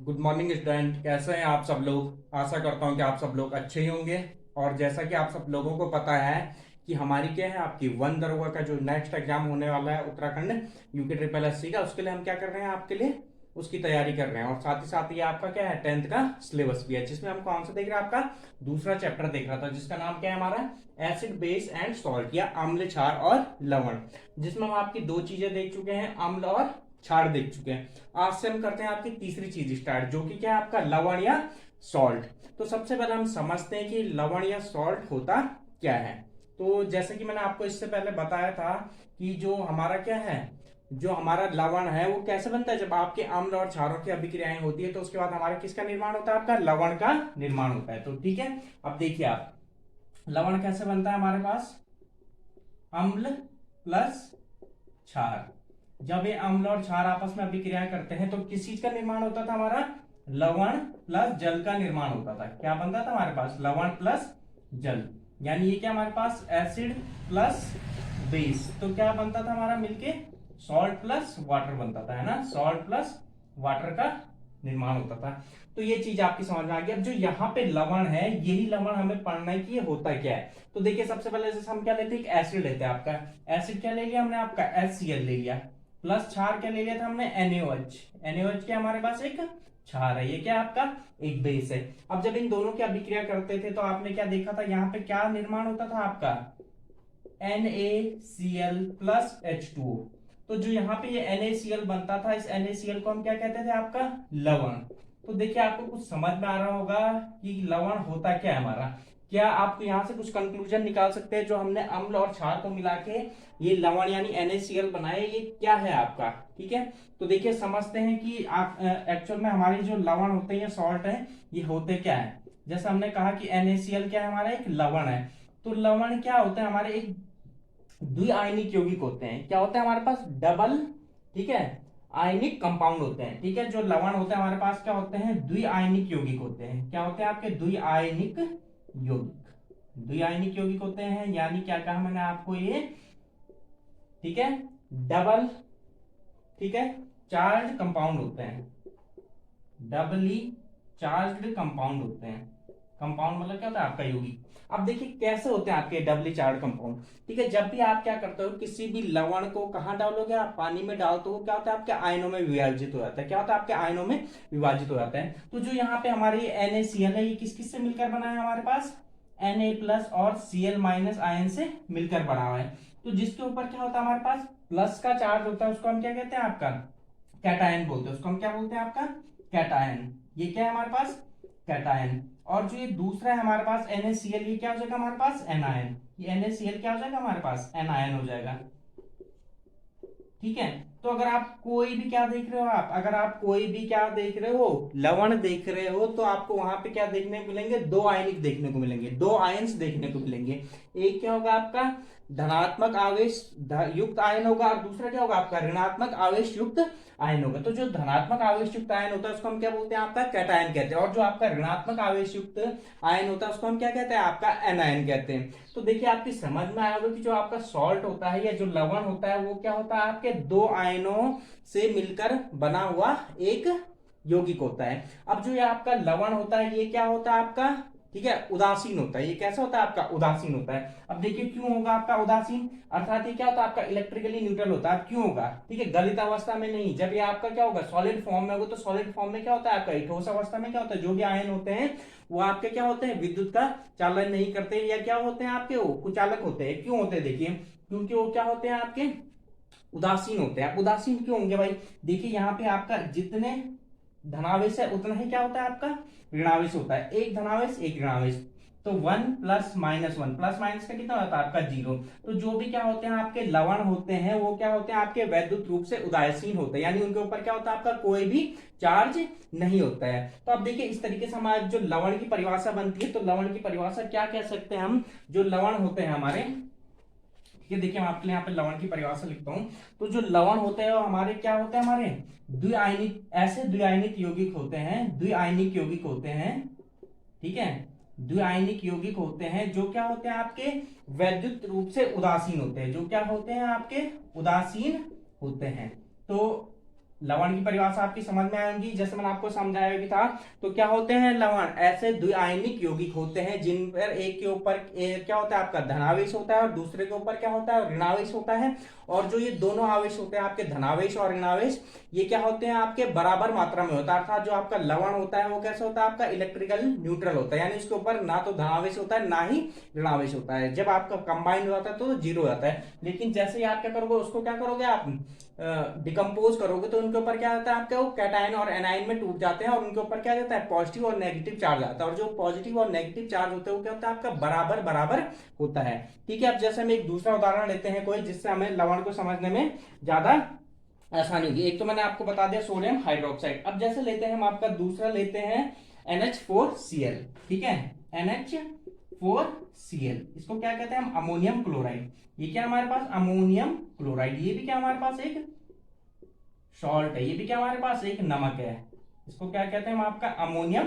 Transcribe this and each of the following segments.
Good morning student, कैसे हैं आप सब लोग। आशा करता हूं कि आप सब लोग अच्छे ही होंगे। और जैसा कि आप सब लोगों को पता है कि हमारी क्या है, आपकी वन दरोगा का जो नेक्स्ट एग्जाम होने वाला है उत्तराखंड यूके ट्रिपल एससी का, उसके लिए हम क्या कर रहे हैं, आपके लिए उसकी तैयारी कर रहे हैं। और साथ ही साथ ये आपका क्या है, 10th का सिलेबस भी है, जिसमें हम कौन सा देख रहे हैं, आपका दूसरा चैप्टर देख रहा था, जिसका नाम क्या है हमारा, एसिड बेस एंड सॉल्ट, या अम्ल क्षार और लवण। जिसमें हम आपकी दो चीजें देख चुके हैं, अम्ल और क्षार देख चुके हैं। आज से हम करते हैं आपकी तीसरी चीज स्टार्ट, जो कि क्या है, आपका लवण या सॉल्ट। तो सबसे पहले हम समझते हैं कि लवण या सॉल्ट होता क्या है। तो जैसे कि मैंने आपको इससे पहले बताया था कि जो हमारा क्या है, जो हमारा लवण है वो कैसे बनता है, जब आपके अम्ल और क्षारों की अभिक्रियाएं होती है तो उसके बाद हमारा किसका निर्माण होता है, आपका लवण का निर्माण होता है। तो ठीक है, अब देखिए आप, लवण कैसे बनता है हमारे पास, अम्ल प्लस क्षार। जब ये अम्ल और क्षार आपस में अभिक्रिया करते हैं तो किस चीज का निर्माण होता था हमारा, लवण प्लस जल का निर्माण होता था। क्या बनता था हमारे पास, लवण प्लस जल। यानी ये क्या हमारे पास, एसिड प्लस बेस। तो क्या बनता था हमारा मिलके, सॉल्ट प्लस वाटर बनता था, है ना, सॉल्ट प्लस वाटर का निर्माण होता था। तो ये चीज आपकी समझ में आ गई। अब जो यहाँ पे लवण है, यही लवण हमें पढ़ना है कि ये होता क्या है। तो देखिए सबसे पहले जैसे हम क्या लेते हैं, एक एसिड लेते हैं। आपका एसिड क्या ले लिया हमने, आपका HCl ले लिया, प्लस क्षार क्या ले लिया था हमने, NaOH। NaOH क्या हमारे पास एक क्षार है, ये क्या आपका एक बेस है। अब जब इन दोनों की अभिक्रिया करते थे तो आपने क्या देखा था, यहाँ पे क्या निर्माण होता था आपका, NaCl प्लस H2O। तो जो यहाँ पे ये NaCl बनता था, इस NaCl को हम क्या कहते थे, आपका लवण। तो देखिए आपको कुछ समझ में आ रहा होगा कि लवण होता क्या है हमारा। क्या आप यहाँ से कुछ कंक्लूजन निकाल सकते हैं, जो हमने अम्ल और क्षार को मिला के ये लवण यानी NaCl बनाए, ये क्या है आपका। ठीक है, तो देखिए समझते हैं कि आप एक्चुअल में हमारे जो लवण होते हैं, सॉल्ट है, ये होते क्या है। जैसे हमने कहा कि NaCl क्या है, हमारा एक लवण है। तो लवण क्या होता है, हमारे एक द्विआयनिक यौगिक होते हैं। क्या होता है हमारे पास, डबल, ठीक है, आयनिक कंपाउंड होते हैं। ठीक है, जो लवण होते हैं हमारे पास क्या होते हैं, द्विआयनिक यौगिक होते हैं। क्या होते हैं आपके, द्विआयनिक यौगिक। द्विआयनिक यौगिक होते हैं, यानी क्या कहा मैंने आपको ये, ठीक है, डबल, ठीक है, चार्ज कंपाउंड होते हैं, डबली चार्ज्ड कंपाउंड होते हैं। कंपाउंड मतलब क्या होता है, आपका यौगिक। अब देखिए कैसे होते हैं आपके डबली चार्ज कंपाउंड। ठीक है, जब भी आप क्या करते हो, किसी भी लवण को कहाँ डालोगे, आप पानी में डालते हो, क्या होता है आपके आयनों में विभाजित हो जाता है। क्या होता है, आपके आयनों में विभाजित हो जाता है। तो जो यहाँ पे हमारी NaCl है, ये किस किस से मिलकर बना है हमारे पास, Na प्लस और Cl माइनस आयन से मिलकर बना हुआ है। तो जिसके ऊपर क्या होता है हमारे पास, प्लस का चार्ज होता है, उसको हम क्या कहते हैं, आपका कैटायन बोलते हैं। उसको हम क्या बोलते हैं, आपका कैटायन। ये क्या है हमारे पास, कैटायन। और जो ये दूसरा है हमारे पास NaCl, ये क्या हो जाएगा हमारे पास, एनायन। ये NaCl क्या हो जाएगा हमारे पास, एनायन हो जाएगा। ठीक है, तो अगर आप कोई भी क्या देख रहे हो, आप अगर आप कोई भी क्या देख रहे हो, लवण देख रहे हो, तो आपको वहां पे क्या देखने को मिलेंगे, दो आयनिक देखने को मिलेंगे, दो आयन्स देखने को मिलेंगे। एक क्या होगा आपका, धनात्मक आवेश युक्त आयन होगा, और दूसरा क्या होगा आपका, ऋणात्मक आवेश युक्त आयन होगा। तो जो धनात्मक आवेश युक्त आयन होता है उसको हम क्या बोलते हैं, आपका कैटायन कहते हैं। और जो आपका ऋणात्मक आवेश युक्त आयन होता है उसको हम क्या कहते हैं, आपका एनायन कहते हैं। तो देखिए आपकी समझ में आया होगा कि जो आपका सॉल्ट होता है या जो लवण होता है, वो क्या होता है, आपके दो आयनों से मिलकर बना हुआ एक यौगिक होता है। अब जो ये आपका लवण होता है, ये क्या होता है आपका, ठीक है, उदासीन होता है। ये कैसा होता है आपका, उदासीन होता है। अब देखिए क्यों होगा आपका उदासीन, अर्थात ये क्या होता है आपका, इलेक्ट्रिकली न्यूट्रल होता है। अब क्यों होगा, ठीक है, गलित अवस्था में नहीं। जब ये आपका क्या होगा, सॉलिड फॉर्म में होगा, तो सॉलिड फॉर्म में क्या होता है आपका, ठोस अवस्था में क्या होता है, जो भी आयन होते हैं वो आपके क्या होते हैं, विद्युत का चालन नहीं करते, या क्या होते हैं आपके, वो कुचालक होते हैं। क्यों होते हैं, देखिए क्योंकि वो क्या होते हैं आपके, उदासीन होते हैं। उदासीन क्यों होंगे भाई, देखिए यहाँ पे आपका जितने धनावेश है उतना ही क्या होता है आपका, ऋणावेश होता है। एक धनावेश एक ऋणावेश, तो 1 प्लस माइनस 1, प्लस माइनस का कितना होता है आपका 0। तो जो भी क्या होते हैं आपके लवण होते हैं, वो क्या होते हैं आपके वैद्युत रूप से उदासीन होते हैं, यानी उनके ऊपर क्या होता है आपका, कोई भी चार्ज नहीं होता है। तो अब देखिए इस तरीके से हमारे जो लवण की परिभाषा बनती है, तो लवण की परिभाषा क्या कह सकते हैं हम, जो लवण होते हैं हमारे, ठीक है, देखिए मैं आपके लिए यहाँ पे लवण की परिभाषा लिखता हूँ। तो जो लवण होते हैं वो हमारे क्या होते हैं, हमारे द्विआयनिक, ऐसे द्विआयनिक यौगिक होते हैं, द्विआयनिक यौगिक होते हैं, ठीक है, द्विआयनिक यौगिक होते हैं जो क्या होते हैं आपके, वैद्युत रूप से उदासीन होते हैं, जो क्या होते हैं आपके, उदासीन होते हैं। तो लवण की परिभाषा आपकी समझ में आएगी, जैसे मैंने आपको समझाया भी था। तो क्या होते हैं लवण? ऐसे द्विआयनिक यौगिक होते हैं जिन पर एक के ऊपर क्या होता है आपका धनावेश होता है और दूसरे के ऊपर क्या होता है ऋणावेश होता है। और जो ये दोनों आवेश होते हैं आपके धनावेश और ऋणावेश, ये क्या होते हैं आपके बराबर मात्रा में होता है। अर्थात जो आपका लवण होता है वो कैसा होता है आपका इलेक्ट्रिकल न्यूट्रल होता है, यानी उसके ऊपर ना तो धनावेश होता है ना ही ऋणावेश होता है। जब आपका कंबाइंड होता है तो जीरो हो जाता है। लेकिन जैसे ही आप क्या करोगे उसको क्या करोगे आप डिकम्पोज करोगे तो उनके ऊपर क्या आता है आपका वो कैटायन और एनायन में टूट जाते हैं और उनके ऊपर क्या जाता है पॉजिटिव और नेगेटिव चार्ज आता है। और जो पॉजिटिव और नेगेटिव चार्ज होते हैं वो क्या होता है आपका बराबर बराबर होता है। ठीक है, अब जैसे हम एक दूसरा उदाहरण लेते हैं कोई, जिससे हमें लवण को समझने में ज्यादा आसानी होगी। एक तो मैंने आपको बता दिया सोडियम हाइड्रोक्साइड। अब जैसे लेते हैं हम आपका दूसरा लेते हैं NH4Cl। ठीक है, NH4Cl, इसको क्या कहते हैं हम अमोनियम क्लोराइड। ये क्या हमारे पास अमोनियम क्लोराइड, ये भी क्या हमारे पास एक सॉल्ट है, ये भी क्या हमारे पास एक नमक है। इसको क्या कहते हैं हम आपका अमोनियम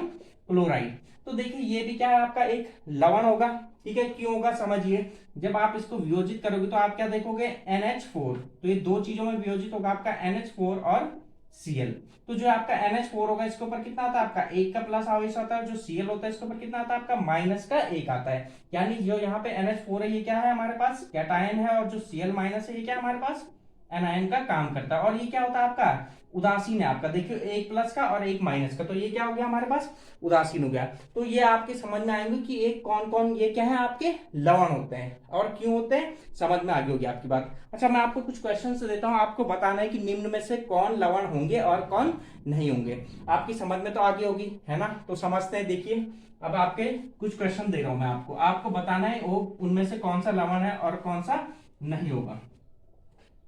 क्लोराइड। तो देखिए ये भी क्या है आपका एक लवण होगा। ठीक है, क्यों होगा समझिए। जब आप इसको वियोजित करोगे तो आप क्या देखोगे NH4, तो ये दो चीजों में वियोजित होगा आपका NH4 और Cl। तो जो आपका NH4 होगा इसके ऊपर कितना आता है आपका एक का प्लस आवेश आता है, जो Cl होता है इसके ऊपर कितना आता है आपका माइनस का एक आता है। यानी जो यहाँ पे NH4 है ये क्या है हमारे पास कैटायन है, और जो Cl माइनस है ये क्या है हमारे पास एनायन का काम करता है। और ये क्या होता है आपका उदासीन है आपका, देखिए एक प्लस का और एक माइनस का, तो ये क्या हो गया हमारे पास उदासीन हो गया। तो ये आपके समझ में आएंगे कि एक कौन कौन ये क्या है आपके लवण होते हैं और क्यों होते हैं, समझ में आ गई होगी आपकी बात। अच्छा, मैं आपको कुछ क्वेश्चन देता हूं, आपको बताना है कि निम्न में से कौन लवण होंगे और कौन नहीं होंगे। आपकी समझ में तो आ गई होगी है ना, तो समझते हैं। देखिए अब आपके कुछ क्वेश्चन दे रहा हूं मैं आपको, आपको बताना है वो उनमें से कौन सा लवण है और कौन सा नहीं होगा।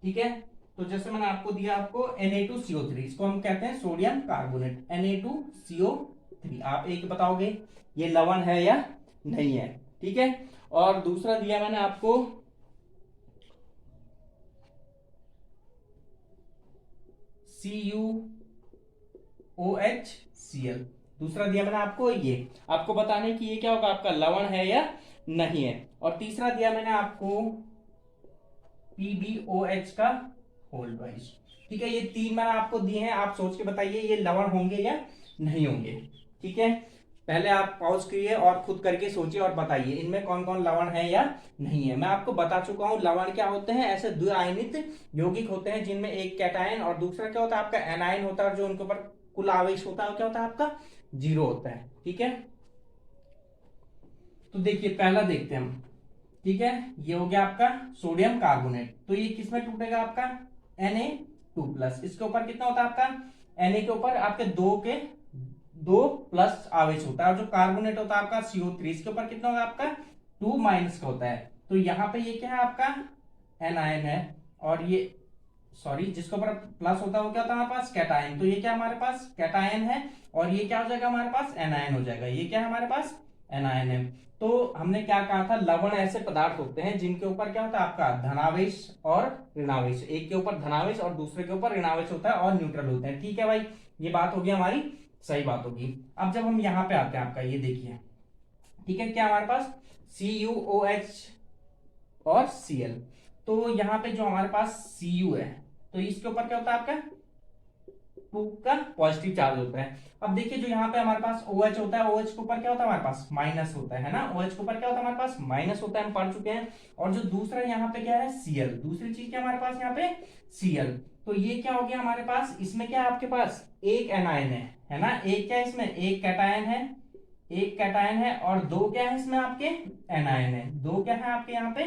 ठीक है, तो जैसे मैंने आपको दिया आपको Na2CO3, इसको हम कहते हैं सोडियम कार्बोनेट Na2CO3। आप एक बताओगे ये लवण है या नहीं है। ठीक है, और दूसरा दिया मैंने आपको CuOHCl, दूसरा दिया मैंने आपको ये, आपको बताने कि ये क्या होगा आपका लवण है या नहीं है। और तीसरा दिया मैंने आपको PbOH का होल ट्वाइस। ठीक है, ये तीन मैंने आपको दिए हैं, आप सोच के बताइए ये लवण होंगे या नहीं होंगे। ठीक है, पहले आप पॉज करिए और खुद करके सोचिए और बताइए इनमें कौन कौन लवण है या नहीं है। मैं आपको बता चुका हूं लवण क्या होते हैं, ऐसे द्विआयनित यौगिक होते हैं जिनमें एक कैटायन और दूसरा क्या होता है आपका एनायन होता है, और जो उनके ऊपर कुल आवेश होता है क्या होता है आपका जीरो होता है। ठीक है, तो देखिए पहला देखते हैं हम। ठीक है, ये हो गया आपका सोडियम कार्बोनेट, तो ये किसमें टूटेगा आपका Na2+। इसके ऊपर कितना होता है आपका Na के ऊपर आपके दो प्लस आवेश होता है, और जो कार्बोनेट होता है आपका CO3 इसके ऊपर कितना होगा आपका 2 माइनस का होता है। तो यहाँ पे ये क्या है आपका एनायन है, और ये सॉरी जिसके ऊपर प्लस होता है वो क्या होता है हमारे पास कैटायन। तो ये क्या हमारे पास कैटायन है, और ये क्या हो जाएगा हमारे पास एनायन हो जाएगा। ये क्या है हमारे पास एनायन है। तो हमने क्या कहा था लवण ऐसे पदार्थ होते हैं जिनके ऊपर क्या होता है आपका धनावेश और ऋणावेश, एक के ऊपर धनावेश और दूसरे के ऊपर ऋणावेश होता है और न्यूट्रल होते हैं। ठीक है भाई, ये बात होगी हमारी, सही बात होगी। अब जब हम यहाँ पे आते हैं आपका ये देखिए, ठीक है क्या हमारे पास CuOH और Cl। तो यहाँ पे जो हमारे पास Cu है तो इसके ऊपर क्या होता है आपका 2 का पॉजिटिव चार्ज होता है। अब देखिए जो यहाँ पे हमारे पास OH होता है, OH के ऊपर क्या होता है हमारे पास माइनस होता है ना, OH के ऊपर क्या होता है हमारे पास माइनस होता है, हम पढ़ चुके हैं। और जो दूसरा यहाँ पे क्या है Cl, दूसरी चीज क्या हमारे पास यहाँ पे Cl। तो ये क्या हो गया हमारे पास, इसमें क्या है आपके पास एक एनायन है ना, एक क्या है इसमें एक कैटायन है, एक कैटायन है, और दो क्या है इसमें आपके एनायन है, दो क्या है आपके यहाँ पे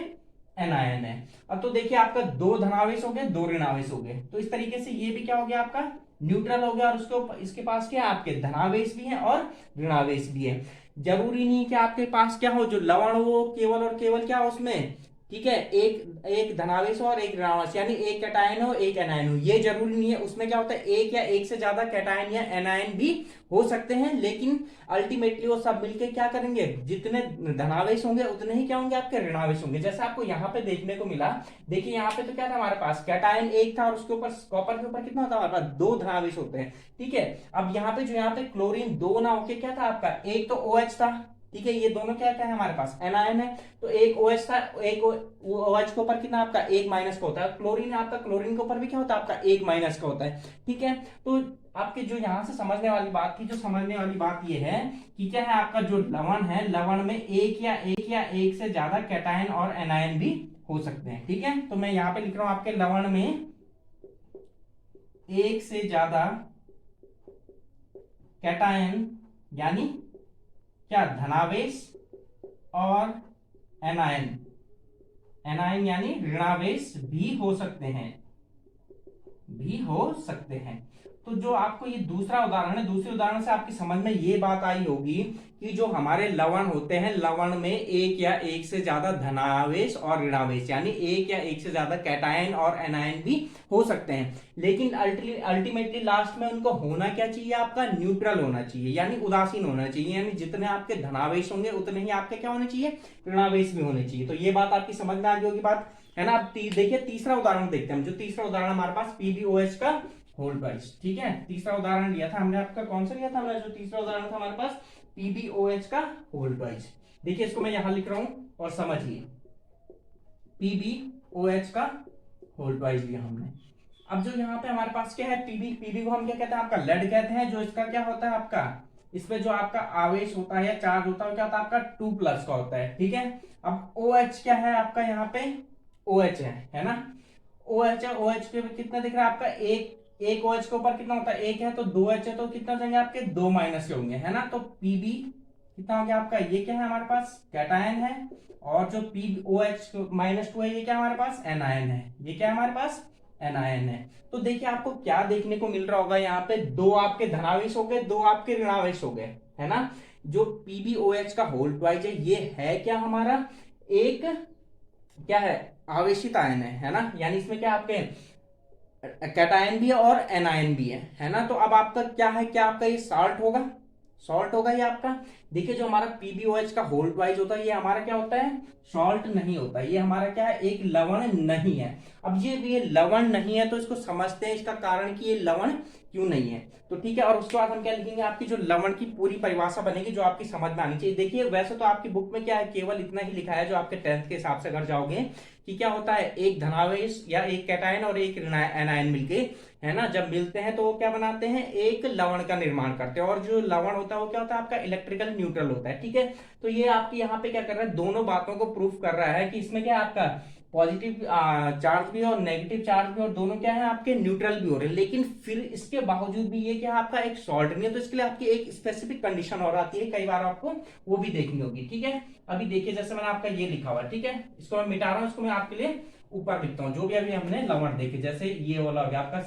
एनायन है। अब तो देखिए आपका दो धनावेश हो गए दो ऋणावेश हो गए, तो इस तरीके से ये भी क्या हो गया आपका न्यूट्रल हो गया, और उसके ऊपर इसके पास क्या है आपके धनावेश भी है और ऋणावेश भी है। जरूरी नहीं कि आपके पास क्या हो जो लवण हो केवल और केवल क्या हो उसमें, ठीक है एक एक धनावेश और एक ऋणावेश, यानी एक कैटायन हो एक एनायन हो, ये जरूरी नहीं है। उसमें क्या होता है एक या एक से ज्यादा कैटायन या एनायन भी हो सकते हैं, लेकिन अल्टीमेटली वो सब मिलके क्या करेंगे, जितने धनावेश होंगे उतने ही क्या होंगे आपके ऋणावेश होंगे। जैसे आपको यहाँ पे देखने को मिला, देखिए यहाँ पे तो क्या था हमारे पास कैटायन एक था और उसके ऊपर कॉपर के ऊपर कितना होता है हमारे पास दो धनावेश होते हैं। ठीक है, अब यहाँ पे जो यहाँ पे क्लोरीन दो ना होके क्या था आपका एक तो OH था, ठीक है, ये दोनों क्या क्या है हमारे पास, एनायन है। तो एक OH था, एक OH के ऊपर कितना आपका एक माइनस का होता है, क्लोरीन है आपका, क्लोरीन के ऊपर भी क्या होता है आपका एक माइनस का होता है। ठीक है, तो आपके जो यहाँ से समझने वाली बात थी, जो समझने वाली बात ये है कि क्या है आपका जो लवण है, लवण में एक से ज्यादा कैटायन और एनायन भी हो सकते हैं। ठीक है, तो मैं यहाँ पे लिख रहा हूं आपके लवण में एक से ज्यादा कैटायन यानी क्या, धनावेश, और एनायन, एनायन यानी ऋणावेश भी हो सकते हैं, भी हो सकते हैं। तो जो आपको ये दूसरा उदाहरण है, दूसरे उदाहरण से आपकी समझ में ये बात आई होगी कि जो हमारे लवण होते हैं, लवण में एक या एक से ज्यादा धनावेश और ऋणावेश यानी एक या एक से ज्यादा कैटायन और एनायन भी हो सकते हैं, लेकिन अल्टीमेटली लास्ट में उनको होना क्या चाहिए आपका, न्यूट्रल होना चाहिए यानी उदासीन होना चाहिए, यानी जितने आपके धनावेश होंगे उतने ही आपके क्या होने चाहिए, ऋणावेश भी होने चाहिए। तो ये बात आपकी समझ में आ गई होगी बात, है ना। अब देखिए तीसरा उदाहरण देखते हैं हम। जो तीसरा उदाहरण हमारे पास PbOH का होल ट्वाइस। ठीक है, तीसरा उदाहरण लिया था हमने, आपका कौन सा लिया था हमने, जो तीसरा उदाहरण था हमारे पास PbOH का होल ट्वाइस। देखिए इसको मैं यहां लिख रहा हूं और समझिए, PbOH का होल ट्वाइस लिया हमने। अब जो यहाँ पे हमारे पास क्या है, पीबी को हम क्या कहते हैं आपका लेड कहते हैं। जो इसका क्या होता है आपका, इसमें जो आपका आवेश होता है या चार्ज होता है क्या होता है आपका 2+ का होता है। ठीक है, अब OH क्या है आपका, यहाँ पे OH है ना, OH है, OH पे कितना दिख रहा है आपका एक OH के ऊपर कितना होता है, एक है, तो 2H है, तो कितना हो जाएंगे आपके 2 माइनस के होंगे, है ना। तो Pb कितना हो गया आपका, ये क्या है हमारे पास कैटायन है, और जो POH -2 है ये क्या हमारे पास एनायन है, ये क्या हमारे पास एनायन है। तो देखिए आपको क्या देखने को मिल रहा होगा, यहाँ पे दो आपके धनावेश हो गए, दो आपके ऋणावेश हो गए, है ना। जो PbOH का होल ट्वाइस है ये है क्या हमारा, एक क्या है आवेशित आयन है ना, यानी इसमें क्या आपके कैटायन भी है और एनायन भी है ना। तो अब आपका क्या है, क्या आपका ये सॉल्ट होगा, सॉल्ट होगा ये आपका। देखिए जो हमारा PbOH का होल ट्वाइस होता है ये हमारा क्या होता है, सॉल्ट नहीं होता, ये हमारा क्या है, एक लवण नहीं है। अब ये लवण नहीं है तो इसको समझते हैं इसका कारण कि ये लवण क्यों नहीं है। तो ठीक है, और उसके बाद हम क्या लिखेंगे, आपकी जो लवण की पूरी परिभाषा बनेगी जो आपकी समझ में आनी चाहिए। देखिए वैसे तो आपकी बुक में क्या है, केवल इतना ही लिखा है जो आपके 10th के हिसाब से घर जाओगे, कि क्या होता है, एक धनावेश या एक कैटायन और एक एनायन मिलके, है ना, जब मिलते हैं तो वो क्या बनाते हैं, एक लवण का निर्माण करते हैं। और जो लवण होता है वो क्या होता है आपका इलेक्ट्रिकल न्यूट्रल होता है। ठीक है, तो ये आपकी यहाँ पे क्या कर रहा है, दोनों बातों को प्रूफ कर रहा है कि इसमें क्या आपका पॉजिटिव चार्ज भी और नेगेटिव चार्ज भी, और दोनों क्या है आपके न्यूट्रल भी हो रहे हैं। लेकिन फिर इसके बावजूद भी ये क्या आपका एक सॉल्ट नहीं है, तो इसके लिए आपकी एक स्पेसिफिक कंडीशन और आती है, कई बार आपको वो भी देखनी होगी। ठीक है, अभी देखिए जैसे मैंने आपका ये लिखा हुआ, ठीक है, इसको मैं मिटा रहा हूं, इसको मैं आपके लिए ऊपर लिखता हूं। जो भी अभी हमने लवण देखे, जैसे ये वाला हो गया आपका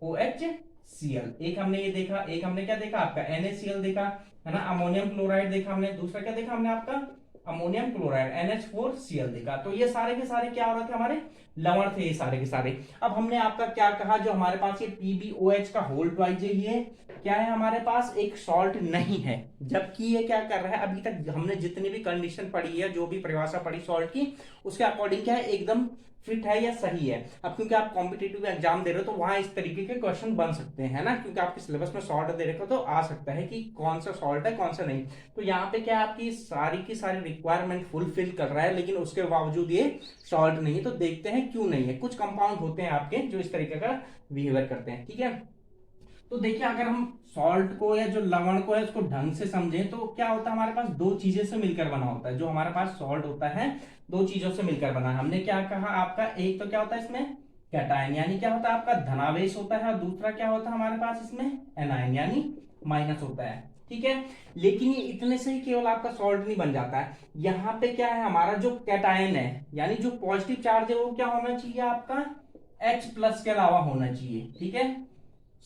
CuOHCl, एक हमने ये देखा, एक हमने क्या देखा आपका NaCl देखा, है ना, अमोनियम क्लोराइड देखा हमने, दूसरा क्या देखा हमने आपका अमोनियम क्लोराइड NH4Cl देखा। तो ये सारे के सारे क्या हो रहे थे, हमारे लवण थे ये सारे के सारे। अब हमने आपका क्या कहा, जो हमारे पास ये PbOH का होल ट्वाइस है ये क्या है हमारे पास, एक सॉल्ट नहीं है। जबकि ये क्या कर रहा है, अभी तक हमने जितनी भी कंडीशन पढ़ी है, जो भी परिभाषा पढ़ी सॉल्ट की, उसके अकॉर्डिंग क्या है, एकदम फिट है या सही है। अब क्योंकि आप कॉम्पिटिटिव एग्जाम दे रहे हो तो वहां इस तरीके के क्वेश्चन बन सकते हैं ना, क्योंकि आपके सिलेबस में सॉल्ट दे रखा तो आ सकता है कि कौन सा सॉल्ट है कौन सा नहीं। तो यहाँ पे क्या आपकी सारी की सारी रिक्वायरमेंट फुलफिल कर रहा है, लेकिन उसके बावजूद ये सॉल्ट नहीं है। तो देखते हैं क्यों नहीं है। कुछ कंपाउंड होते हैं आपके जो इस तरीके का बिहेवियर करते हैं। ठीक है, तो देखिए अगर हम सॉल्ट को या जो लवण को है उसको ढंग से समझें तो क्या होता है, हमारे पास दो चीजें से मिलकर बना होता है। जो हमारे पास सॉल्ट होता है दो चीजों से मिलकर बना है। हमने क्या कहा आपका, एक तो क्या होता है इसमें कैटायन यानी क्या होता है आपका धनावेश होता है, और दूसरा क्या होता है हमारे पास इसमें एनायन यानी माइनस होता है। ठीक है, लेकिन ये इतने से ही केवल आपका सॉल्ट नहीं बन जाता है। यहाँ पे क्या है, हमारा जो कैटायन है यानी जो पॉजिटिव चार्ज है वो क्या होना चाहिए आपका H+ के अलावा होना चाहिए। ठीक है,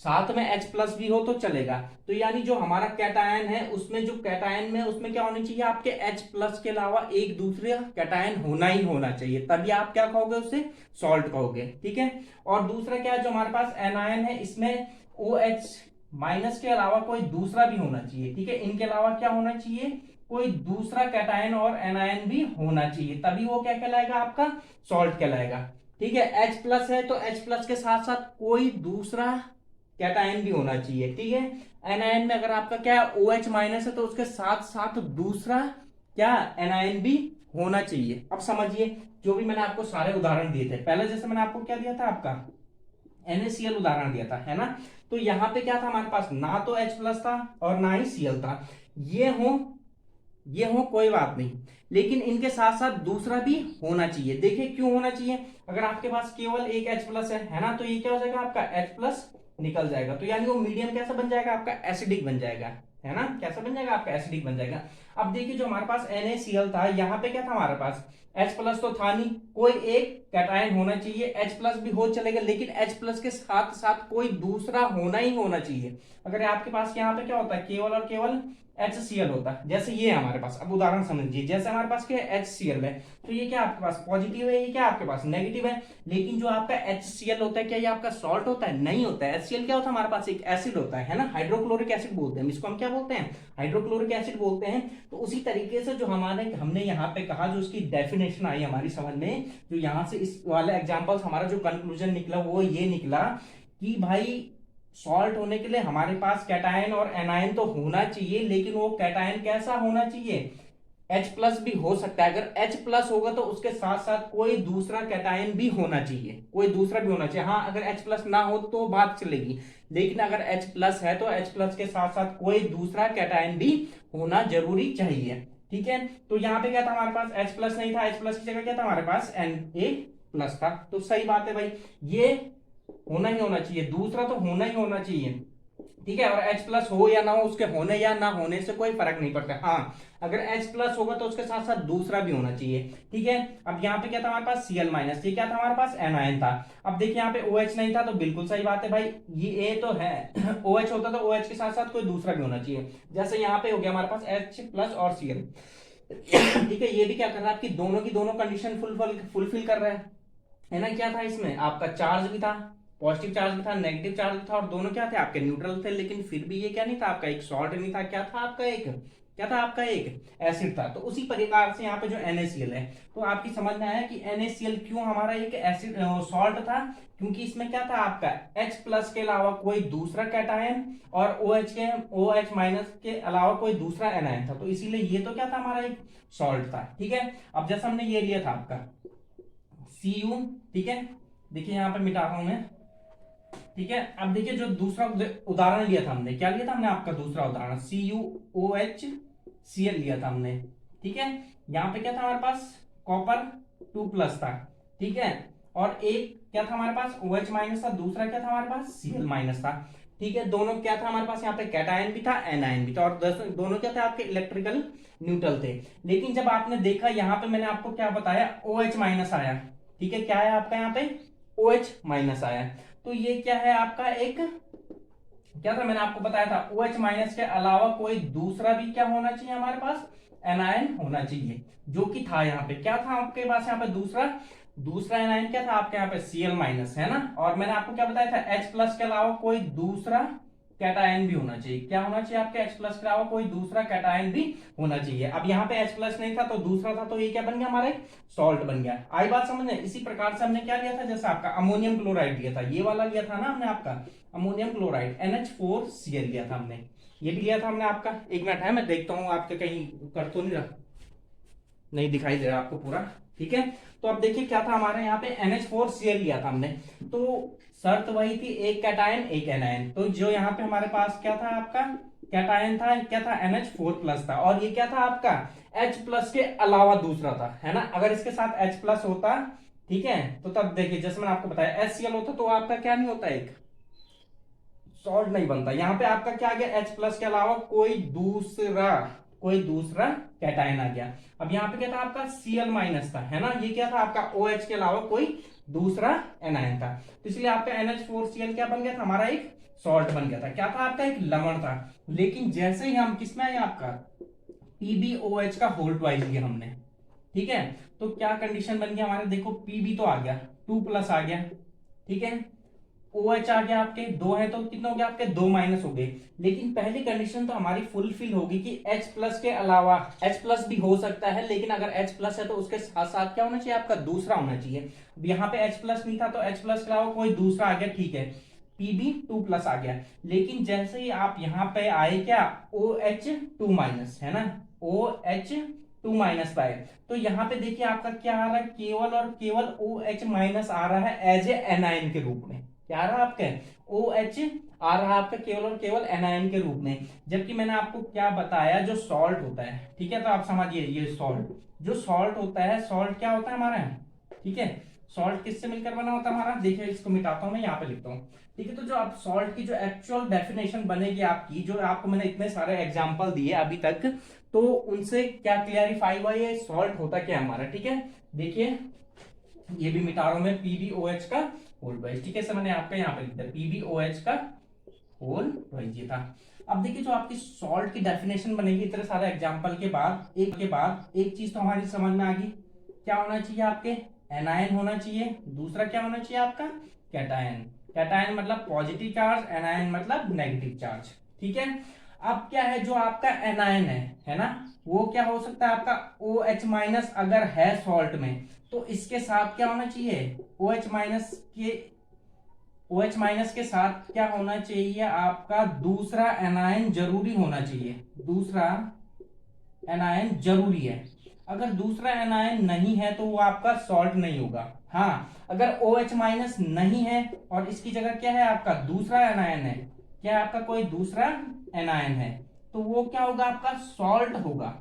साथ में H+ भी हो तो चलेगा। तो यानी जो हमारा कैटायन है उसमें जो कैटायन में उसमें क्या होनी चाहिए आपके H+ के अलावा एक दूसरे कैटायन होना ही होना चाहिए, तभी आप क्या कहोगे उसे सॉल्ट कहोगे। ठीक है, और दूसरा क्या है, जो हमारे पास एनायन है इसमें OH- के अलावा कोई दूसरा भी होना चाहिए। ठीक है, इनके अलावा क्या होना चाहिए, कोई दूसरा कैटायन और एनायन भी होना चाहिए, तभी वो क्या कहलाएगा आपका सॉल्ट कहलाएगा। ठीक है, H+ है तो H+ के साथ साथ कोई दूसरा कैटायन भी होना चाहिए, ठीक है। एनायन में अगर आपका क्या OH माइनस है तो उसके साथ साथ दूसरा क्या एनायन भी होना चाहिए। अब समझिए जो भी मैंने आपको सारे उदाहरण दिए थे, पहले जैसे मैंने आपको क्या दिया था, आपका NaCl उदाहरण दिया था, है ना। तो यहां पे क्या था हमारे पास, ना तो H प्लस था और ना ही Cl था। ये हो कोई बात नहीं, लेकिन इनके साथ साथ दूसरा भी होना चाहिए। देखिए क्यों होना चाहिए, अगर आपके पास केवल एक H प्लस है ना, तो ये क्या हो जाएगा आपका H प्लस निकल जाएगा, तो यानी वो मीडियम कैसा बन जाएगा आपका, एसिडिक बन जाएगा, है ना। कैसा बन जाएगा आपका, एसिडिक बन जाएगा। अब देखिए जो हमारे पास NaCl था, यहाँ पे क्या था हमारे पास, H प्लस तो था नहीं, कोई एक कैटायन होना चाहिए, H प्लस भी हो चलेगा, लेकिन H प्लस के साथ साथ कोई दूसरा होना ही होना चाहिए। अगर आपके पास यहाँ पे क्या होता है, केवल और केवल HCl होता है, जैसे ये है हमारे पास। अब उदाहरण समझिए, जैसे हमारे पास क्या है, HCl है, तो ये क्या आपके पास पॉजिटिव है, ये क्या आपके पास नेगेटिव है। लेकिन जो आपका HCl होता है, क्या ये आपका सॉल्ट होता है, नहीं होता है। HCl क्या होता है हमारे पास, एक एसिड होता है ना, हाइड्रोक्लोरिक एसिड बोलते हैं इसको, हम क्या बोलते हैं, हाइड्रोक्लोरिक एसिड बोलते हैं। तो उसी तरीके से जो हमने यहाँ पे कहा, जो उसकी डेफिनेशन आई हमारी समझ में, जो यहाँ से इस वाले एग्जाम्पल्स हमारा जो कंक्लूजन निकला वो ये निकला कि भाई सॉल्ट होने के लिए हमारे पास कैटायन और एनायन तो होना चाहिए, लेकिन वो कैटायन कैसा होना चाहिए, H प्लस भी हो सकता है। अगर H प्लस होगा तो उसके साथ साथ कोई दूसरा कैटायन भी होना चाहिए, कोई दूसरा भी होना चाहिए। हाँ, अगर H प्लस ना हो तो बात चलेगी, लेकिन अगर H प्लस है तो H प्लस के साथ साथ कोई दूसरा कैटायन भी होना जरूरी चाहिए, ठीक है। तो यहाँ पे क्या था हमारे पास, H प्लस नहीं था, H प्लस की जगह क्या था हमारे पास Na प्लस था। तो सही बात है भाई, ये होना ही होना चाहिए, दूसरा तो होना ही होना चाहिए, ठीक है। और H प्लस हो या ना हो, उसके होने या ना होने से कोई फर्क नहीं पड़ता। हाँ, अगर H प्लस होगा तो उसके साथ साथ दूसरा भी होना चाहिए, ठीक है। अब यहाँ पे क्या था हमारे पास, Cl माइनस, ये क्या था हमारे पास, एनायन था। अब देखिए यहाँ पे OH नहीं था, तो बिल्कुल सही बात है भाई, ये A तो है OH होता तो OH के साथ साथ कोई दूसरा भी होना चाहिए। जैसे यहाँ पे हो गया हमारे पास H प्लस और Cl, ठीक है। ये भी क्या कर रहा है, आपकी दोनों की दोनों कंडीशन फुलफिल कर रहा है ना। क्या था इसमें, आपका चार्ज भी था, पॉजिटिव चार्ज भी था, नेगेटिव चार्ज भी था, और दोनों क्या थे आपके, न्यूट्रल थे। लेकिन फिर भी ये क्या नहीं था आपका, एक सॉल्ट नहीं था, क्या था आपका, एक क्या था आपका, एक एसिड था। तो उसी प्रकार से यहाँ पे जो NaCl है, तो आपकी समझ में आया कि NaCl क्यों हमारा एक एसिड सॉल्ट था, क्योंकि इसमें क्या था आपका H प्लस के अलावा कोई दूसरा कैटायन और OH माइनस के अलावा कोई दूसरा एनायन था, तो इसीलिए ये तो क्या था हमारा एक सॉल्ट था, ठीक है। अब जैसा हमने ये लिया था आपका Cu, ठीक है, देखिए यहाँ पे मिटा रहा हूं मैं, ठीक है। अब देखिए जो दूसरा उदाहरण लिया था हमने, क्या लिया था हमने, आपका दूसरा उदाहरण CuOHCl लिया था हमने, ठीक है। यहाँ पे क्या था हमारे पास, कॉपर 2 प्लस था, ठीक है। और एक क्या था हमारे पास, OH माइनस था, दूसरा क्या था हमारे पास, Cl माइनस था, ठीक है। दोनों क्या था हमारे पास, यहाँ पे कैटायन भी था, एनायन भी था, और दोनों क्या थे आपके, इलेक्ट्रिकल न्यूट्रल थे। लेकिन जब आपने देखा यहाँ पे, मैंने आपको क्या बताया, OH माइनस आया, ठीक है। क्या है आपका यहाँ पे, OH माइनस आया, तो ये क्या है आपका, एक क्या था मैंने आपको बताया था, OH माइनस के अलावा कोई दूसरा भी क्या होना चाहिए हमारे पास, एनायन होना चाहिए, जो कि था यहाँ पे। क्या था आपके पास यहाँ पे, दूसरा एनायन क्या था आपके यहाँ पे, Cl माइनस, है ना। और मैंने आपको क्या बताया था, H प्लस के अलावा कोई दूसरा कैटायन भी होना चाहिए। क्या होना चाहिए आपके, H प्लस के अलावा कोई दूसरा कैटायन भी होना चाहिए। अब यहाँ पे H प्लस नहीं था तो दूसरा था, तो ये क्या बन गया हमारा, एक सॉल्ट बन गया। आई बात समझ में। इसी प्रकार से हमने क्या लिया था, जैसे आपका अमोनियम क्लोराइड लिया था, ये वाला लिया था ना हमने आपका अमोनियम क्लोराइड NH4Cl लिया था हमने, ये भी लिया था हमने आपका। एक मिनट है, मैं देखता हूँ आपके कहीं कर तो नहीं रहा, नहीं दिखाई दे रहा आपको पूरा, ठीक है। तो अब देखिए क्या था हमारे यहाँ पे, NH4Cl लिया था हमने, तो शर्त वही थी, एक कैटायन एक एनायन। तो जो यहाँ पे हमारे पास क्या था आपका, कैटायन था, क्या था, NH4 प्लस था, और ये क्या था आपका, H प्लस के अलावा दूसरा था, है ना। अगर इसके साथ H प्लस होता, ठीक है, तो तब देखिए जैसे मैंने आपको बताया HCl होता, तो आपका क्या नहीं होता, एक सॉल्ट नहीं बनता। यहाँ पे आपका क्या आ गया, H प्लस के अलावा कोई दूसरा कैटायन आ गया। अब यहाँ पे क्या था आपका, Cl माइनस था, है ना। ये क्या था आपका, OH के अलावा कोई दूसरा एनायन था, तो इसलिए आपका NH4Cl क्या बन गया था, हमारा एक सॉल्ट बन गया था। क्या था आपका, एक लवण था। लेकिन जैसे ही हम किसमें आए आपका, PbOH का होल ट्वाइस लिया हमने, ठीक है, तो क्या कंडीशन बन गया हमारे, देखो Pb तो आ गया, 2 प्लस आ गया, ठीक है। OH आ गया आपके, 2 है तो कितना हो गया आपके, 2 माइनस हो गए। लेकिन पहली कंडीशन तो हमारी फुलफिल होगी कि H प्लस के अलावा, H प्लस भी हो सकता है, लेकिन अगर H प्लस है तो उसके साथ साथ क्या होना चाहिए आपका, दूसरा होना चाहिए। अब यहाँ पे H प्लस नहीं था तो H प्लस के अलावा कोई दूसरा आ गया, ठीक है। Pb2 प्लस आ गया। लेकिन जैसे ही आप यहाँ पे आए क्या OH2 माइनस, है ना, OH2 माइनस पाए, तो यहाँ पे देखिए आपका क्या आ रहा है, केवल और केवल OH माइनस आ रहा है एज ए एनायन के रूप में। क्या आ रहा है आपके, OH आ रहा है आपका केवल और केवल एनायन के रूप में। जबकि मैंने आपको क्या बताया, जो सॉल्ट होता है, ठीक है, तो आप समझिए ये सॉल्ट, जो सॉल्ट होता है, सॉल्ट क्या होता है हमारा, ठीक है, सॉल्ट किससे मिलकर बना होता है हमारा, देखिए इसको मिटाता हूं मैं, यहाँ पे लिखता हूँ, ठीक है। तो जो आप सॉल्ट की जो एक्चुअल डेफिनेशन बनेगी आपकी, जो आपको मैंने इतने सारे एग्जांपल दिए अभी तक, तो उनसे क्या क्लियरिफाई हुआ ये सॉल्ट होता क्या है हमारा, ठीक है। देखिए ये भी मिटा रहा हूं मैं, PbOH का होल ट्वाइस, ठीक है, सर मैंने आपका यहाँ पे लिख दिया PbOH का होल ट्वाइस, ये था। अब देखिए जो आपकी सॉल्ट की डेफिनेशन बनेगी इतने सारे एग्जांपल के बाद एक चीज तो हमारी समझ में आ गई, क्या होना चाहिए आपके, एनायन होना चाहिए, दूसरा क्या होना चाहिए आपका, कैटायन। कैटायन मतलब पॉजिटिव चार्ज, एनायन मतलब नेगेटिव चार्ज, ठीक है। अब क्या है, जो आपका एनायन है ना, वो क्या हो सकता है आपका OH माइनस अगर है सॉल्ट में, तो इसके साथ क्या होना चाहिए, OH माइनस के साथ क्या होना चाहिए आपका, दूसरा एनायन जरूरी होना चाहिए, दूसरा एनायन जरूरी है। अगर दूसरा एनायन नहीं है तो वो आपका सॉल्ट नहीं होगा। हाँ, अगर OH माइनस नहीं है और इसकी जगह क्या है आपका दूसरा एनायन है, क्या है आपका कोई दूसरा एनायन है, तो वो क्या होगा आपका सॉल्ट होगा,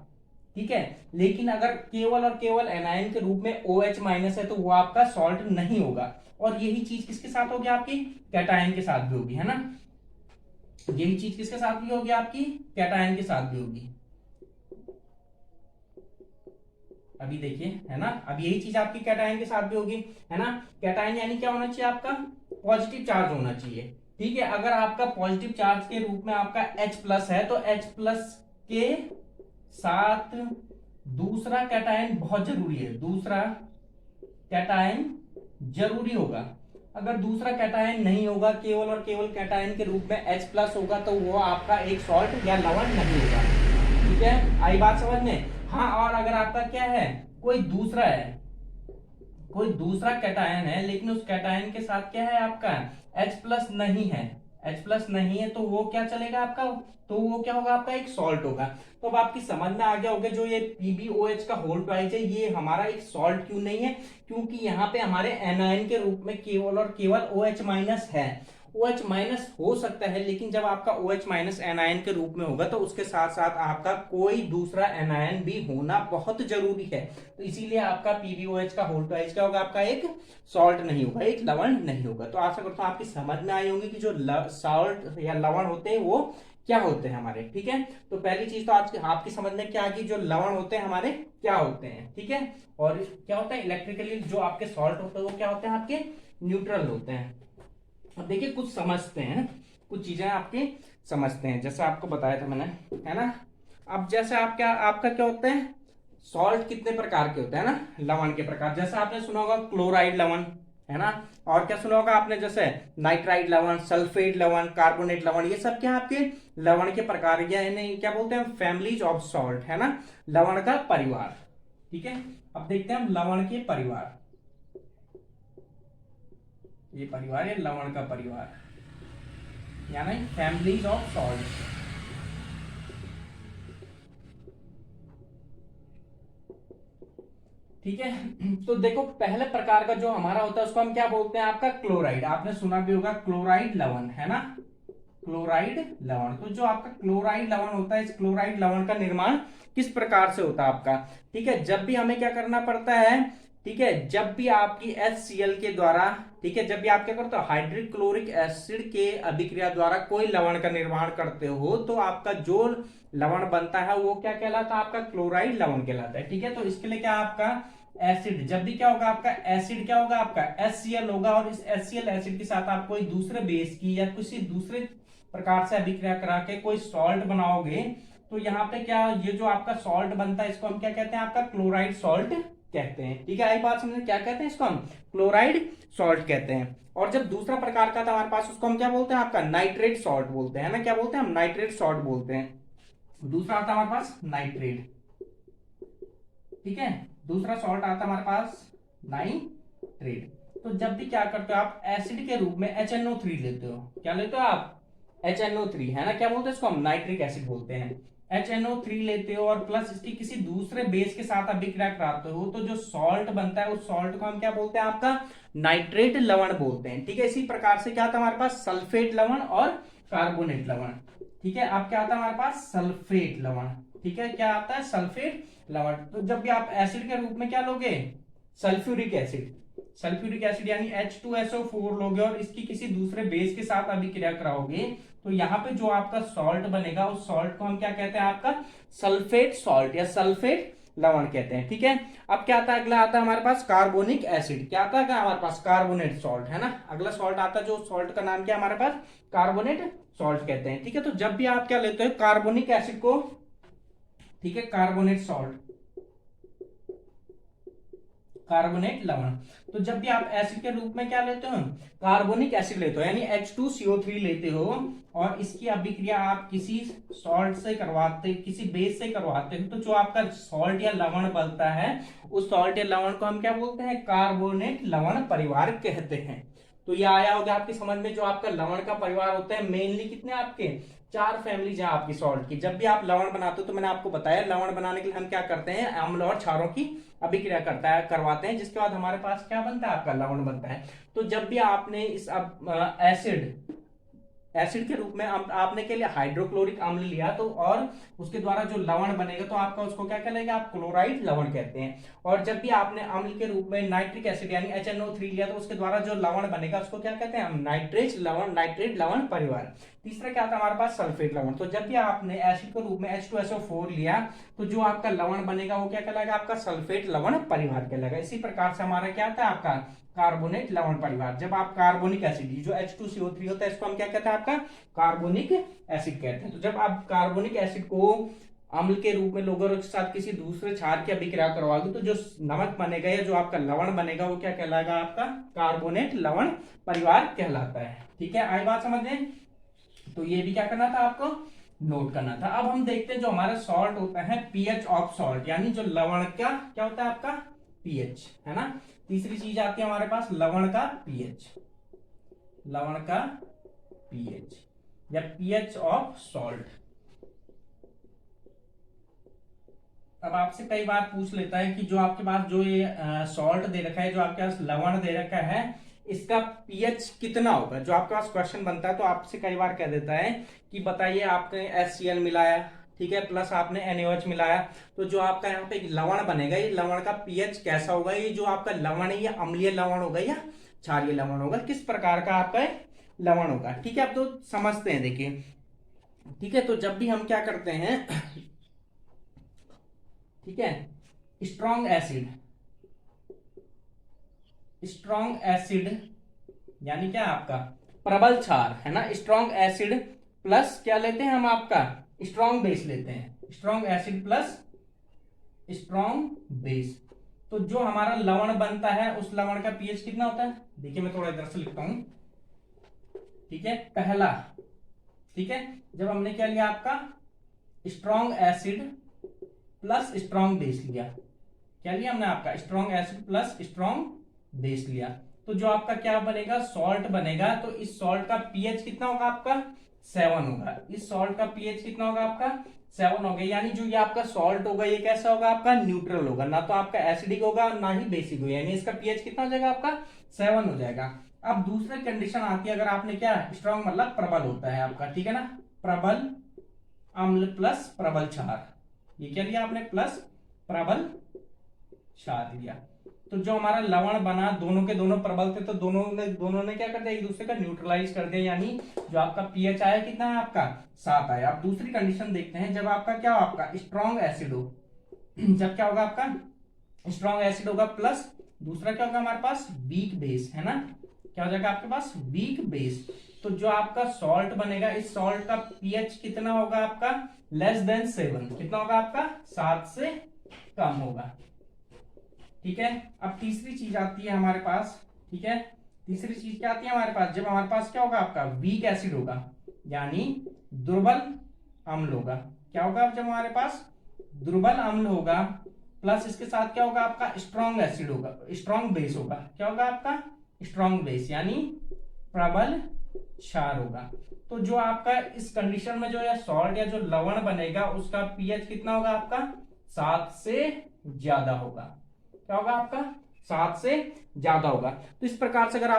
ठीक है। लेकिन अगर केवल और केवल एनायन के रूप में OH माइनस है तो वो आपका सॉल्ट नहीं होगा। और यही चीज किसके साथ होगी आपकी, कैटायन के साथ भी होगी, है ना, यही चीज किसके साथ भी होगी आपकी, कैटायन के साथ भी होगी। अभी देखिए, है ना, अब यही चीज आपकी कैटायन के साथ भी होगी, है ना। कैटायन यानी क्या होना चाहिए आपका, पॉजिटिव चार्ज होना चाहिए, ठीक है। अगर आपका पॉजिटिव चार्ज के रूप में आपका H प्लस है, तो H प्लस के साथ दूसरा कैटायन बहुत जरूरी है, दूसरा कैटायन जरूरी होगा। अगर दूसरा कैटायन नहीं होगा, केवल और केवल कैटायन के रूप में H प्लस होगा, तो वो आपका एक सॉल्ट या लवण नहीं होगा, ठीक है, आई बात समझ में। हाँ, और अगर आपका क्या है, कोई दूसरा है, कोई दूसरा कैटायन है, लेकिन उस कैटायन के साथ क्या है आपका H प्लस नहीं है, H प्लस नहीं है, तो वो क्या चलेगा आपका, तो वो क्या होगा आपका एक सॉल्ट होगा। तो अब आपकी समझ में आ गया होगा जो ये PbOH का होल ट्वाइस है, ये हमारा एक सॉल्ट क्यों नहीं है, क्योंकि यहाँ पे हमारे एनायन के रूप में केवल और केवल OH माइनस है। OH माइनस हो सकता है, लेकिन जब आपका OH माइनस एनायन के रूप में होगा तो उसके साथ साथ आपका कोई दूसरा एनायन भी होना बहुत जरूरी है। तो इसीलिए आपका PbOH का होल ट्वाइस क्या होगा, आपका एक सॉल्ट नहीं होगा, एक लवण नहीं होगा। तो आशा करता हूं आपकी समझ में आई होगी कि जो सॉल्ट या लवण होते हैं वो क्या होते हैं हमारे, ठीक है। तो पहली चीज तो आज आपकी समझ में क्या आ गई, जो लवण होते हैं हमारे क्या होते हैं, ठीक है। और क्या होता है, इलेक्ट्रिकली जो आपके सॉल्ट होते हैं वो क्या होते हैं आपके न्यूट्रल होते हैं। अब देखिए कुछ समझते हैं, कुछ चीजें आपके समझते हैं, जैसे आपको बताया था मैंने, है ना। अब जैसे आपका क्या होता है, सॉल्ट कितने प्रकार के होते हैं ना, लवण के प्रकार, जैसे आपने सुना होगा क्लोराइड लवण, है ना, और क्या सुना होगा आपने, जैसे नाइट्राइड लवण, सल्फेट लवण, कार्बोनेट लवण, ये सब क्या आपके लवण के प्रकार, यानी क्या बोलते हैं, फैमिलीज ऑफ सॉल्ट, है ना, लवण का परिवार, ठीक है। अब देखते हैं हम लवण के परिवार, ये परिवार है लवण का परिवार, यानी फैमिलीज ऑफ सॉल्ट। ठीक है, तो देखो पहले प्रकार का जो हमारा होता है उसको हम क्या बोलते हैं, आपका क्लोराइड, आपने सुना भी होगा क्लोराइड लवण, है ना, क्लोराइड लवण। तो जो आपका क्लोराइड लवण होता है, इस क्लोराइड लवण का निर्माण किस प्रकार से होता है आपका, ठीक है। जब भी हमें क्या करना पड़ता है, ठीक है, जब भी आपकी HCl के द्वारा, ठीक है, जब भी आप क्या करते हो हाइड्रिक क्लोरिक एसिड के अभिक्रिया द्वारा कोई लवण का निर्माण करते हो, तो आपका जो लवण बनता है वो क्या कहलाता है, आपका क्लोराइड लवण कहलाता है, ठीक है। तो इसके लिए क्या आपका एसिड, जब भी क्या होगा आपका एसिड क्या होगा आपका HCl होगा, और इस HCl एसिड के साथ आप कोई दूसरे बेस की या किसी दूसरे प्रकार से अभिक्रिया करा के कोई सॉल्ट बनाओगे, तो यहाँ पे क्या, ये जो आपका सॉल्ट बनता है इसको हम क्या कहते हैं, आपका क्लोराइड सॉल्ट कहते हैं, ठीक है। आई बात समझे, क्या कहते हैं इसको हम क्लोराइड सॉल्ट कहते हैं। और जब दूसरा प्रकार का था हमारे पास, उसको हम क्या बोलते हैं, आपका नाइट्रेट सॉल्ट बोलते हैं ना, क्या बोलते हैं हम, नाइट्रेट सॉल्ट बोलते हैं। दूसरा आता है हमारे पास नाइट्रेट, ठीक है, दूसरा सॉल्ट आता है हमारे पास नाइट्रेट। तो जब भी क्या करते हो आप एसिड के रूप में HNO3 लेते हो, क्या लेते हो आप? HNO3, है ना, क्या बोलते हैं इसको हम? नाइट्रिक एसिड बोलते हैं। HNO3 लेते हो और प्लस इसकी किसी दूसरे बेस के साथ अभिक्रिया कराते हो, तो जो सॉल्ट बनता है उस सॉल्ट को हम क्या बोलते हैं? आपका नाइट्रेट लवण बोलते हैं। ठीक है, इसी प्रकार से क्या आता है हमारे पास? सल्फेट लवण और कार्बोनेट लवण। ठीक है, अब क्या आता है हमारे पास? सल्फेट लवण। ठीक है, क्या आता है? सल्फेट लवण। तो जब भी आप एसिड के रूप में क्या लोगे? Sulphuric acid. सल्फ्यूरिक एसिड यानी H2SO4 लोगे और इसकी किसी दूसरे बेस के साथ अभिक्रिया कराओगे, तो यहाँ पे जो आपका सॉल्ट बनेगा उस सॉल्ट को हम क्या कहते हैं? आपका सल्फेट सॉल्ट या सल्फेट लवण कहते हैं। ठीक है, अब क्या आता है? अगला आता है हमारे पास कार्बोनिक एसिड। क्या आता है क्या हमारे पास? कार्बोनेट सॉल्ट, है ना। अगला सॉल्ट आता है, जो सॉल्ट का नाम क्या है हमारे पास? कार्बोनेट सॉल्ट कहते हैं। ठीक है, तो जब भी आप क्या लेते हो कार्बोनिक एसिड को, ठीक है, कार्बोनेट सॉल्ट, कार्बोनेट लवण, तो जब भी आप एसिड के रूप में क्या लेते हो? कार्बोनिक एसिड लेते हो, यानी H2CO3 लेते हो और इसकी अभिक्रिया आप किसी सॉल्ट से करवाते, किसी बेस से करवाते हो, तो जो आपका सॉल्ट या लवण बनता है उस सॉल्ट या लवण को हम क्या बोलते हैं? कार्बोनेट लवण परिवार कहते हैं। तो ये आया होगा आपकी समझ में, जो आपका लवण का परिवार होता है मेनली कितने आपके? 4 फैमिलीज हैं आपकी सॉल्ट की। जब भी आप लवण बनाते हो, तो मैंने आपको बताया लवण बनाने के लिए हम क्या करते हैं? अम्ल और क्षारों की अभिक्रिया करवाते हैं, जिसके बाद हमारे पास क्या बनता है? आपका लवण बनता है। तो जब भी आपने इस एसिड के रूप में आपने के लिए हाइड्रोक्लोरिक अम्ल लिया, तो और उसके द्वारा जो लवण बनेगा तो आपका उसको क्या कहलाएगा? आप क्लोराइड लवण कहते हैं। और जब भी आपने अम्ल के रूप में नाइट्रिक एसिड यानी HNO3 लिया, तो उसके द्वारा जो लवण बनेगा उसको क्या कहते हैं हम? नाइट्रेट लवण परिवार। तीसरा क्या आता है हमारे पास? सल्फेट लवण। तो जब भी आपने एसिड के रूप में H2SO4 लिया, तो जो आपका लवण बनेगा वो क्या कहलाएगा? आपका सल्फेट लवण परिवार कहलाएगा। इसी प्रकार से हमारा क्या आता है? आपका कार्बोनेट लवण परिवार। जब आप कार्बोनिक एसिड, जो H2CO3 होता है, इसको हम क्या कहते हैं? आपका कार्बोनिक एसिड कहते हैं। तो जब आप कार्बोनिक एसिड को अम्ल के रूप में लोगे और उसके साथ किसी दूसरे क्षार की अभिक्रिया करवाओगे, तो जो नमक बनेगा या जो आपका लवण बनेगा वो क्या कहलाएगा? आपका कार्बोनेट लवण परिवार कहलाता है। ठीक है, आई बात समझ में? तो ये भी क्या करना था आपको? नोट करना था। अब हम देखते हैं जो हमारा सॉल्ट होता है, पीएच ऑफ सॉल्ट, यानी जो लवण का क्या होता है? आपका पीएच, है ना। तीसरी चीज आती है हमारे पास लवण का पीएच, लवण का पीएच या पीएच ऑफ सॉल्ट। अब आपसे कई बार पूछ लेता है कि जो आपके पास जो ये सॉल्ट दे रखा है, जो आपके पास लवण दे रखा है, इसका पीएच कितना होगा? जो आपके पास क्वेश्चन बनता है तो आपसे कई बार कह देता है कि बताइए, आपने HCl मिलाया, ठीक है, प्लस आपने NaOH मिलाया, तो जो आपका यहाँ पे लवण बनेगा, ये लवण का पीएच कैसा होगा? ये जो आपका लवण है ये अम्लीय लवण होगा या क्षारीय लवण होगा? किस प्रकार का आपका लवण होगा? ठीक है, अब तो समझते हैं, देखिए। ठीक है, तो जब भी हम क्या करते हैं, ठीक है, स्ट्रॉन्ग एसिड यानी क्या? आपका प्रबल क्षार, है ना। स्ट्रॉन्ग एसिड प्लस क्या लेते हैं हम? आपका स्ट्रॉन्ग बेस लेते हैं। Strong acid plus strong base. तो जो हमारा लवण बनता है उस लवण का पीएच कितना होता है? देखिए, मैं थोड़ा इधर से लिखता हूं, ठीक है। पहला, ठीक है, जब हमने क्या लिया? आपका strong acid plus strong base लिया। क्या लिया हमने? आपका strong acid plus strong base लिया, तो जो आपका क्या बनेगा? सॉल्ट बनेगा। तो इस सॉल्ट का पीएच कितना होगा? आपका 7 होगा। इस सॉल्ट का पीएच कितना होगा? आपका 7 होगा। यानी जो ये आपका सॉल्ट होगा ये कैसा होगा? आपका न्यूट्रल होगा, ना तो आपका एसिडिक होगा ना ही बेसिक होगा, यानी इसका पीएच कितना हो जाएगा? आपका 7 हो जाएगा। अब दूसरी कंडीशन आती है, अगर आपने क्या, स्ट्रॉन्ग मतलब प्रबल होता है आपका, ठीक है ना, प्रबल अम्ल प्लस प्रबल क्षार, ये क्या लिया आपने? प्लस प्रबल क्षार लिया। तो जो हमारा लवण बना, दोनों के दोनों प्रबल थे, तो दोनों ने क्या कर दिया? एक दूसरे का न्यूट्रलाइज कर दिया, यानी जो आपका पीएच आया कितना है? आपका 7 आया। अब दूसरी कंडीशन देखते हैं, जब आपका क्या हो? आपका स्ट्रॉन्ग एसिड हो, जब क्या होगा? आपका स्ट्रॉन्ग एसिड होगा प्लस दूसरा क्या होगा हमारे पास? वीक बेस, है ना। क्या हो जाएगा आपके पास? Weak base. तो जो आपका सॉल्ट बनेगा, इस सॉल्ट का पीएच कितना होगा? आपका लेस देन 7। कितना होगा? आपका 7 से कम होगा। ठीक है, अब तीसरी चीज आती है हमारे पास, ठीक है, तीसरी चीज क्या आती है हमारे पास? जब हमारे पास क्या होगा? आपका वीक एसिड होगा, यानी दुर्बल अम्ल होगा। क्या होगा? जब हमारे पास दुर्बल अम्ल होगा प्लस इसके साथ क्या होगा? आपका स्ट्रॉन्ग एसिड होगा, स्ट्रॉन्ग बेस होगा। क्या होगा? आपका स्ट्रॉन्ग बेस यानी प्रबल क्षार होगा। तो जो आपका इस कंडीशन में जो या सॉल्ट या जो लवण बनेगा उसका पीएच कितना होगा आपका 7 से ज्यादा होगा। क्या होगा आपका 7 से ज्यादा होगा। तो इस प्रकार से अगर आप